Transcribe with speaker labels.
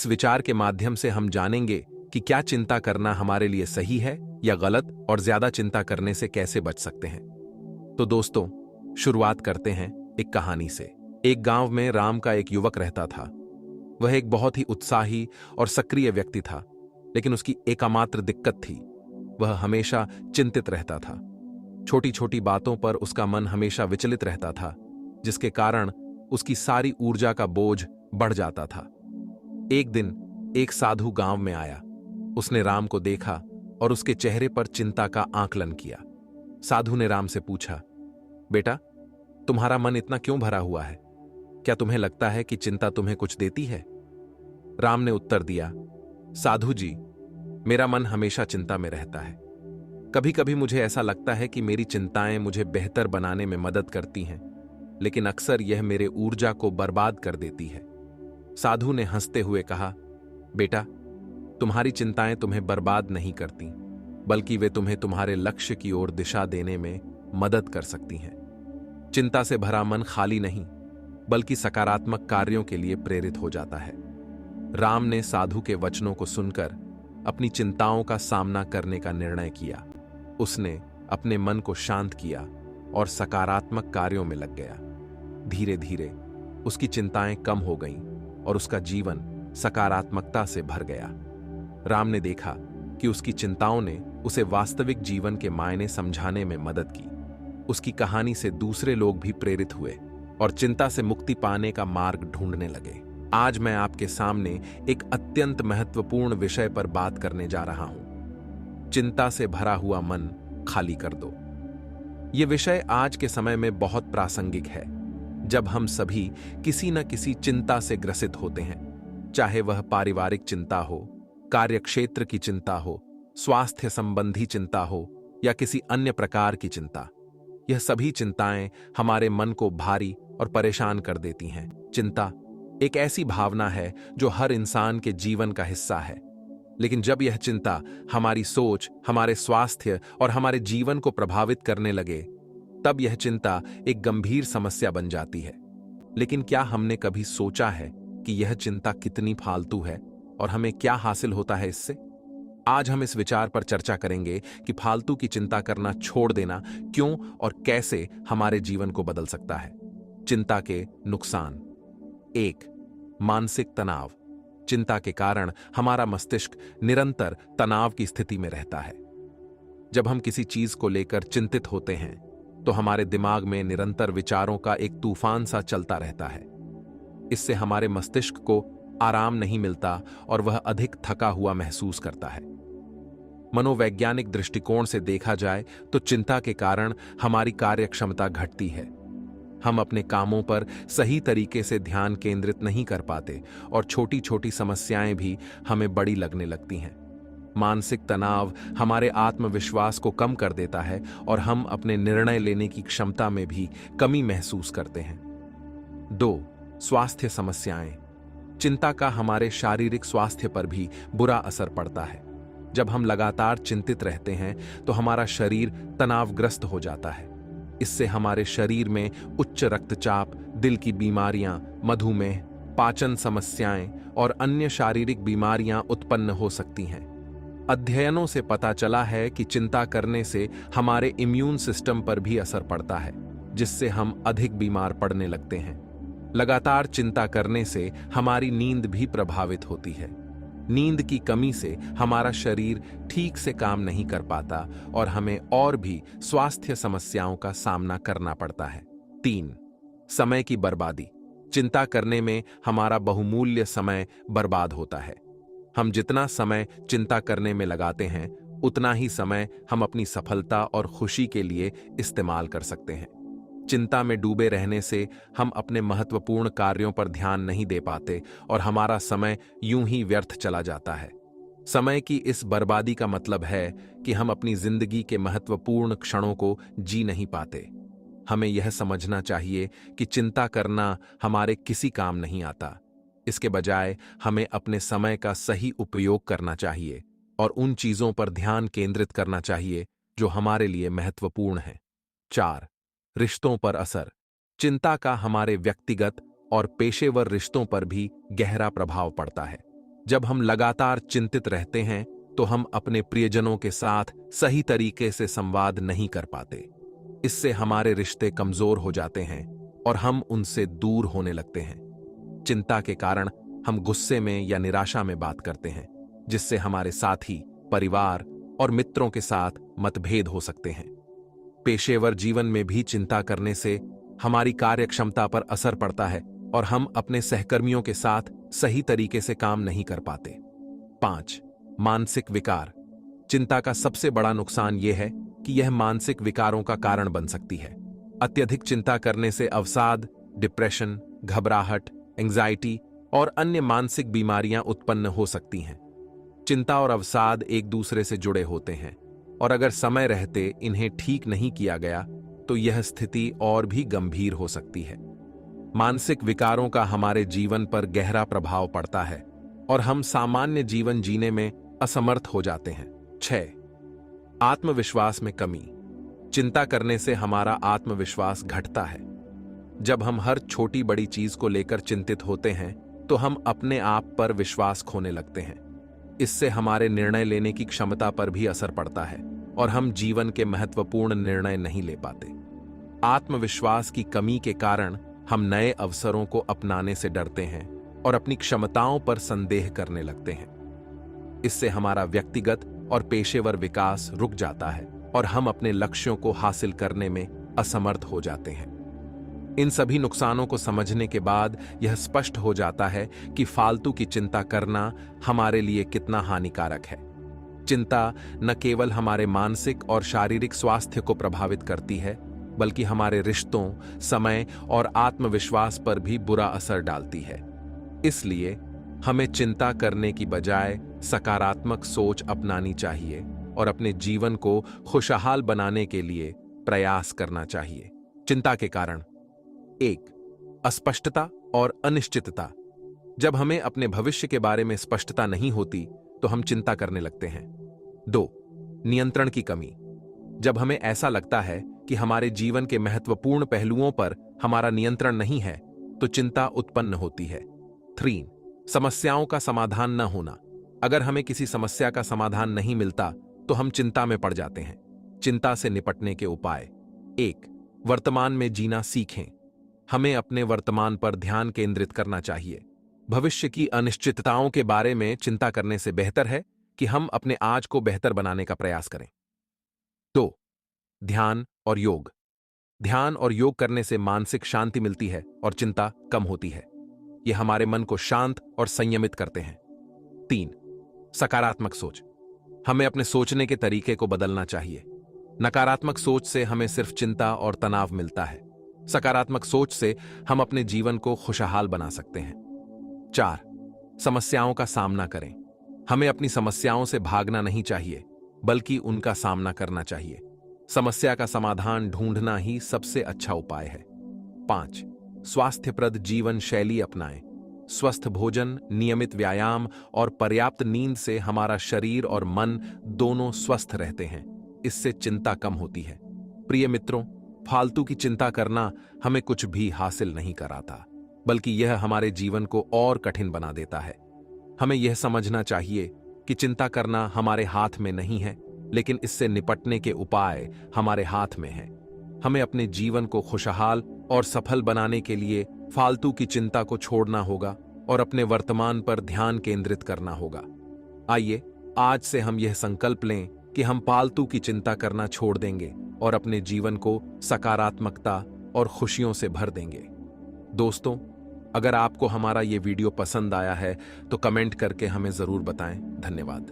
Speaker 1: इस विचार के माध्यम से हम जानेंगे कि क्या चिंता करना हमारे लिए सही है या गलत, और ज्यादा चिंता करने से कैसे बच सकते हैं। तो दोस्तों, शुरुआत करते हैं एक कहानी से। एक गांव में राम का एक युवक रहता था। वह एक बहुत ही उत्साही और सक्रिय व्यक्ति था, लेकिन उसकी एकमात्र दिक्कत थी, वह हमेशा चिंतित रहता था। छोटी छोटी बातों पर उसका मन हमेशा विचलित रहता था, जिसके कारण उसकी सारी ऊर्जा का बोझ बढ़ जाता था। एक दिन एक साधु गांव में आया। उसने राम को देखा और उसके चेहरे पर चिंता का आकलन किया। साधु ने राम से पूछा, बेटा, तुम्हारा मन इतना क्यों भरा हुआ है? क्या तुम्हें लगता है कि चिंता तुम्हें कुछ देती है? राम ने उत्तर दिया, साधु जी, मेरा मन हमेशा चिंता में रहता है। कभी कभी मुझे ऐसा लगता है कि मेरी चिंताएं मुझे बेहतर बनाने में मदद करती हैं, लेकिन अक्सर यह मेरे ऊर्जा को बर्बाद कर देती है। साधु ने हंसते हुए कहा, बेटा, तुम्हारी चिंताएं तुम्हें बर्बाद नहीं करती, बल्कि वे तुम्हें तुम्हारे लक्ष्य की ओर दिशा देने में मदद कर सकती हैं। चिंता से भरा मन खाली नहीं, बल्कि सकारात्मक कार्यों के लिए प्रेरित हो जाता है। राम ने साधु के वचनों को सुनकर अपनी चिंताओं का सामना करने का निर्णय किया। उसने अपने मन को शांत किया और सकारात्मक कार्यों में लग गया। धीरे धीरे उसकी चिंताएं कम हो गईं और उसका जीवन सकारात्मकता से भर गया। राम ने देखा कि उसकी चिंताओं ने उसे वास्तविक जीवन के मायने समझाने में मदद की। उसकी कहानी से दूसरे लोग भी प्रेरित हुए और चिंता से मुक्ति पाने का मार्ग ढूंढने लगे। आज मैं आपके सामने एक अत्यंत महत्वपूर्ण विषय पर बात करने जा रहा हूं। चिंता से भरा हुआ मन खाली कर दो। यह विषय आज के समय में बहुत प्रासंगिक है, जब हम सभी किसी न किसी चिंता से ग्रसित होते हैं। चाहे वह पारिवारिक चिंता हो, कार्यक्षेत्र की चिंता हो, स्वास्थ्य संबंधी चिंता हो या किसी अन्य प्रकार की चिंता, यह सभी चिंताएं हमारे मन को भारी और परेशान कर देती हैं। चिंता एक ऐसी भावना है जो हर इंसान के जीवन का हिस्सा है, लेकिन जब यह चिंता हमारी सोच, हमारे स्वास्थ्य और हमारे जीवन को प्रभावित करने लगे, तब यह चिंता एक गंभीर समस्या बन जाती है। लेकिन क्या हमने कभी सोचा है कि यह चिंता कितनी फालतू है और हमें क्या हासिल होता है इससे? आज हम इस विचार पर चर्चा करेंगे कि फालतू की चिंता करना छोड़ देना क्यों और कैसे हमारे जीवन को बदल सकता है। चिंता के नुकसान। 1. मानसिक तनाव। चिंता के कारण हमारा मस्तिष्क निरंतर तनाव की स्थिति में रहता है। जब हम किसी चीज को लेकर चिंतित होते हैं, तो हमारे दिमाग में निरंतर विचारों का एक तूफान सा चलता रहता है। इससे हमारे मस्तिष्क को आराम नहीं मिलता और वह अधिक थका हुआ महसूस करता है। मनोवैज्ञानिक दृष्टिकोण से देखा जाए तो चिंता के कारण हमारी कार्यक्षमता घटती है। हम अपने कामों पर सही तरीके से ध्यान केंद्रित नहीं कर पाते और छोटी छोटी समस्याएं भी हमें बड़ी लगने लगती हैं। मानसिक तनाव हमारे आत्मविश्वास को कम कर देता है और हम अपने निर्णय लेने की क्षमता में भी कमी महसूस करते हैं। 2. स्वास्थ्य समस्याएं। चिंता का हमारे शारीरिक स्वास्थ्य पर भी बुरा असर पड़ता है। जब हम लगातार चिंतित रहते हैं तो हमारा शरीर तनावग्रस्त हो जाता है। इससे हमारे शरीर में उच्च रक्तचाप, दिल की बीमारियां, मधुमेह, पाचन समस्याएं और अन्य शारीरिक बीमारियां उत्पन्न हो सकती हैं। अध्ययनों से पता चला है कि चिंता करने से हमारे इम्यून सिस्टम पर भी असर पड़ता है, जिससे हम अधिक बीमार पड़ने लगते हैं। लगातार चिंता करने से हमारी नींद भी प्रभावित होती है। नींद की कमी से हमारा शरीर ठीक से काम नहीं कर पाता और हमें और भी स्वास्थ्य समस्याओं का सामना करना पड़ता है। 3. समय की बर्बादी। चिंता करने में हमारा बहुमूल्य समय बर्बाद होता है। हम जितना समय चिंता करने में लगाते हैं, उतना ही समय हम अपनी सफलता और खुशी के लिए इस्तेमाल कर सकते हैं। चिंता में डूबे रहने से हम अपने महत्वपूर्ण कार्यों पर ध्यान नहीं दे पाते और हमारा समय यूं ही व्यर्थ चला जाता है। समय की इस बर्बादी का मतलब है कि हम अपनी जिंदगी के महत्वपूर्ण क्षणों को जी नहीं पाते। हमें यह समझना चाहिए कि चिंता करना हमारे किसी काम नहीं आता। इसके बजाय हमें अपने समय का सही उपयोग करना चाहिए और उन चीजों पर ध्यान केंद्रित करना चाहिए जो हमारे लिए महत्वपूर्ण हैं। 4. रिश्तों पर असर। चिंता का हमारे व्यक्तिगत और पेशेवर रिश्तों पर भी गहरा प्रभाव पड़ता है। जब हम लगातार चिंतित रहते हैं तो हम अपने प्रियजनों के साथ सही तरीके से संवाद नहीं कर पाते। इससे हमारे रिश्ते कमजोर हो जाते हैं और हम उनसे दूर होने लगते हैं। चिंता के कारण हम गुस्से में या निराशा में बात करते हैं, जिससे हमारे साथी, परिवार और मित्रों के साथ मतभेद हो सकते हैं। पेशेवर जीवन में भी चिंता करने से हमारी कार्यक्षमता पर असर पड़ता है और हम अपने सहकर्मियों के साथ सही तरीके से काम नहीं कर पाते। 5. मानसिक विकार। चिंता का सबसे बड़ा नुकसान यह है कि यह मानसिक विकारों का कारण बन सकती है। अत्यधिक चिंता करने से अवसाद, डिप्रेशन, घबराहट, एंजाइटी और अन्य मानसिक बीमारियां उत्पन्न हो सकती हैं। चिंता और अवसाद एक दूसरे से जुड़े होते हैं और अगर समय रहते इन्हें ठीक नहीं किया गया तो यह स्थिति और भी गंभीर हो सकती है। मानसिक विकारों का हमारे जीवन पर गहरा प्रभाव पड़ता है और हम सामान्य जीवन जीने में असमर्थ हो जाते हैं। 6. आत्मविश्वास में कमी। चिंता करने से हमारा आत्मविश्वास घटता है। जब हम हर छोटी बड़ी चीज को लेकर चिंतित होते हैं तो हम अपने आप पर विश्वास खोने लगते हैं। इससे हमारे निर्णय लेने की क्षमता पर भी असर पड़ता है और हम जीवन के महत्वपूर्ण निर्णय नहीं ले पाते। आत्मविश्वास की कमी के कारण हम नए अवसरों को अपनाने से डरते हैं और अपनी क्षमताओं पर संदेह करने लगते हैं। इससे हमारा व्यक्तिगत और पेशेवर विकास रुक जाता है और हम अपने लक्ष्यों को हासिल करने में असमर्थ हो जाते हैं। इन सभी नुकसानों को समझने के बाद यह स्पष्ट हो जाता है कि फालतू की चिंता करना हमारे लिए कितना हानिकारक है। चिंता न केवल हमारे मानसिक और शारीरिक स्वास्थ्य को प्रभावित करती है, बल्कि हमारे रिश्तों, समय और आत्मविश्वास पर भी बुरा असर डालती है। इसलिए हमें चिंता करने की बजाय सकारात्मक सोच अपनानी चाहिए और अपने जीवन को खुशहाल बनाने के लिए प्रयास करना चाहिए। चिंता के कारण: 1. अस्पष्टता और अनिश्चितता। जब हमें अपने भविष्य के बारे में स्पष्टता नहीं होती तो हम चिंता करने लगते हैं। 2. नियंत्रण की कमी। जब हमें ऐसा लगता है कि हमारे जीवन के महत्वपूर्ण पहलुओं पर हमारा नियंत्रण नहीं है तो चिंता उत्पन्न होती है। 3. समस्याओं का समाधान न होना। अगर हमें किसी समस्या का समाधान नहीं मिलता तो हम चिंता में पड़ जाते हैं। चिंता से निपटने के उपाय: 1. वर्तमान में जीना सीखें। हमें अपने वर्तमान पर ध्यान केंद्रित करना चाहिए। भविष्य की अनिश्चितताओं के बारे में चिंता करने से बेहतर है कि हम अपने आज को बेहतर बनाने का प्रयास करें। 2. ध्यान और योग। ध्यान और योग करने से मानसिक शांति मिलती है और चिंता कम होती है। ये हमारे मन को शांत और संयमित करते हैं। 3. सकारात्मक सोच। हमें अपने सोचने के तरीके को बदलना चाहिए। नकारात्मक सोच से हमें सिर्फ चिंता और तनाव मिलता है। सकारात्मक सोच से हम अपने जीवन को खुशहाल बना सकते हैं। 4. समस्याओं का सामना करें। हमें अपनी समस्याओं से भागना नहीं चाहिए, बल्कि उनका सामना करना चाहिए। समस्या का समाधान ढूंढना ही सबसे अच्छा उपाय है। 5. स्वास्थ्यप्रद जीवन शैली अपनाएं। स्वस्थ भोजन, नियमित व्यायाम और पर्याप्त नींद से हमारा शरीर और मन दोनों स्वस्थ रहते हैं। इससे चिंता कम होती है। प्रिय मित्रों, फालतू की चिंता करना हमें कुछ भी हासिल नहीं कराता, बल्कि यह हमारे जीवन को और कठिन बना देता है। हमें यह समझना चाहिए कि चिंता करना हमारे हाथ में नहीं है, लेकिन इससे निपटने के उपाय हमारे हाथ में हैं। हमें अपने जीवन को खुशहाल और सफल बनाने के लिए फालतू की चिंता को छोड़ना होगा और अपने वर्तमान पर ध्यान केंद्रित करना होगा। आइए आज से हम यह संकल्प लें कि हम फालतू की चिंता करना छोड़ देंगे और अपने जीवन को सकारात्मकता और खुशियों से भर देंगे। दोस्तों, अगर आपको हमारा ये वीडियो पसंद आया है तो कमेंट करके हमें जरूर बताएं। धन्यवाद।